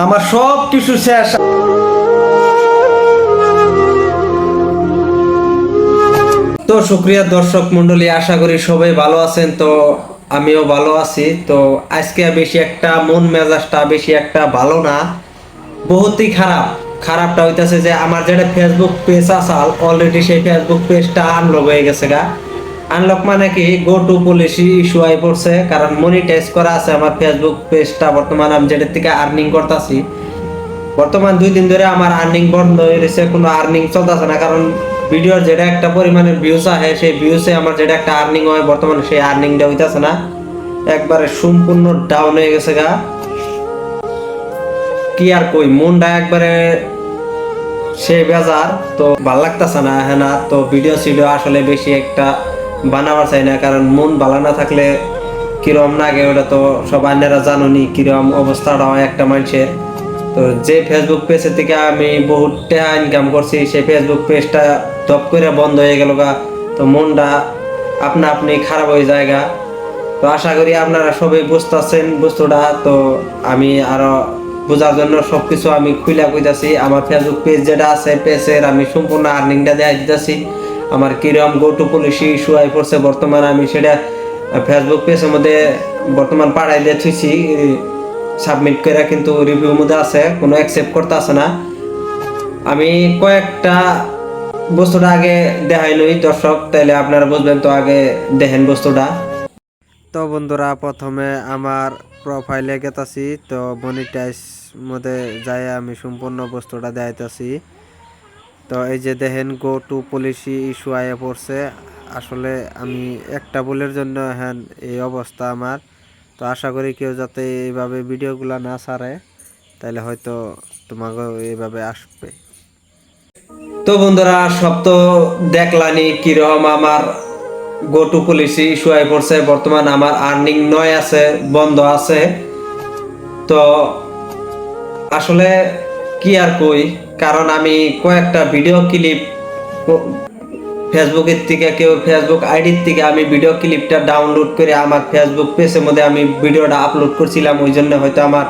আমার সব কিছু শেষ। তো সুপ্রিয় দর্শক মন্ডলী, আশা করি সবাই ভালো আছেন। তো আমিও ভালো আছি। তো আজকে বেশি একটা মন মেজাজটা বেশি একটা ভালো না, বহুতই খারাপ। খারাপটা হইতাছে যে আমার যেটা ফেসবুক পেজ আছে অলরেডি, সেই ফেসবুক পেজটা আনলক হয়ে গেছে গা। আনলক মানে কি, go to policy issue I পড়ছে, কারণ মনিটাইজ করা আছে আমার ফেসবুক পেজটা। বর্তমান আমি যেটার থেকে আর্নিং করতেছি, বর্তমান 2 দিন ধরে আমার আর্নিং বন্ধ হয়ে গেছে, কোনো আর্নিং চলতেছে না। কারণ ভিডিওর যেটা একটা পরিমাণের ভিউজ আহে, সেই ভিউসে আমার যেটা একটা আর্নিং হয়, বর্তমানে সেই আর্নিংটা হইতাছে না, একবারে সম্পূর্ণ ডাউন হয়ে গেছে গা। কি আর কই, মনটা একবারে সে বেজার। তো ভাল লাগতেছে না হ্যাঁ না। তো ভিডিও সিডিও আসলে বেশি একটা বানাবার চাই না, কারণ মন ভালো না থাকলে কিরম লাগে ওটা তো সব আন্যেরা জানুনি কিরম অবস্থাটা হয় একটা মানুষের। তো যে ফেসবুক পেজ থেকে আমি বহুত টাকা ইনকাম করছি, সেই ফেসবুক পেজটা টপ করে বন্ধ হয়ে গেল গা। তো মনটা আপনা আপনি খারাপ হয়ে যায় গা। তো আশা করি আপনারা সবাই বুঝতেছেন বস্তুটা। তো আমি আরো বোঝার জন্য সবকিছু আমি খুলে কইতাছি। আমার ফেসবুক পেজ যেটা আছে, পেজের আমি সম্পূর্ণ আর্নিংটা দেখাই দিতেছি। আমার কিরম go to policy issue I পড়ছে, বর্তমানে আমি সেটা ফেসবুক পেজের মধ্যে বর্তমান পাঠাই দিয়ে থুইছি সাবমিট করে, কিন্তু রিভিউর মধ্যে আছে, কোনো অ্যাকসেপ্ট করতে আছে না। আমি কয়েকটা বস্তুটা আগে দেখাই লই দর্শক, তাইলে আপনারা বুঝবেন। তো আগে দেখেন বস্তুটা। তো বন্ধুরা, প্রথমে আমার প্রোফাইলে গেতাছি, তো মনিটাইজ মধ্যে যাই আমি সম্পূর্ণ বস্তুটা দেখাইতাছি। তো এই যে দেখেন, গো টু পলিসি ইস্যু আয়ে পড়ছে। আসলে আমি একটা ভুলের জন্য হ্যাঁ এই অবস্থা আমার। তো আশা করি কেউ যাতে এইভাবে ভিডিওগুলো না ছাড়ে, তাহলে হয়তো তোমাকে এইভাবে আসবে। তো বন্ধুরা, সব তো দেখলানি কিরকম আমার go to policy issue I পড়ছে। বর্তমান আমার আর্নিং নয় আছে, বন্ধ আছে। তো আসলে কি আর কই, কারণ আমি কয়েকটা ভিডিও ক্লিপ ফেসবুকের থেকে, কেউ ফেসবুক আইডির থেকে আমি ভিডিও ক্লিপটা ডাউনলোড করে আমার ফেসবুক পেজের মধ্যে আমি ভিডিওটা আপলোড করছিলাম, ওই জন্য হয়তো আমার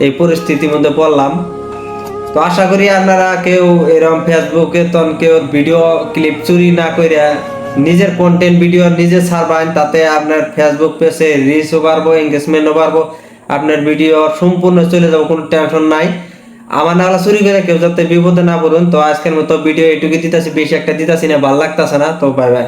এই পরিস্থিতির মধ্যে পড়লাম। তো আশা করি আপনারা কেউ এরকম ফেসবুকে তখন কেউ ভিডিও ক্লিপ চুরি না করে নিজের কন্টেন্ট ভিডিও নিজে ছাড়বেন, তাতে আপনার ফেসবুক পেজে রিচও বাড়বো, এঙ্গেজমেন্টও বাড়বো, আপনার ভিডিও সম্পূর্ণ চলে যাবো, কোনো টেনশন নাই। আমার নাহলে চুরি করে কেউ যাতে বিপদে না পড়ুন। তো আজকের মতো ভিডিও এটুকু দিতেছি, বেশি একটা দিতেছি না, ভালো লাগতেছে না। তো বাই বাই।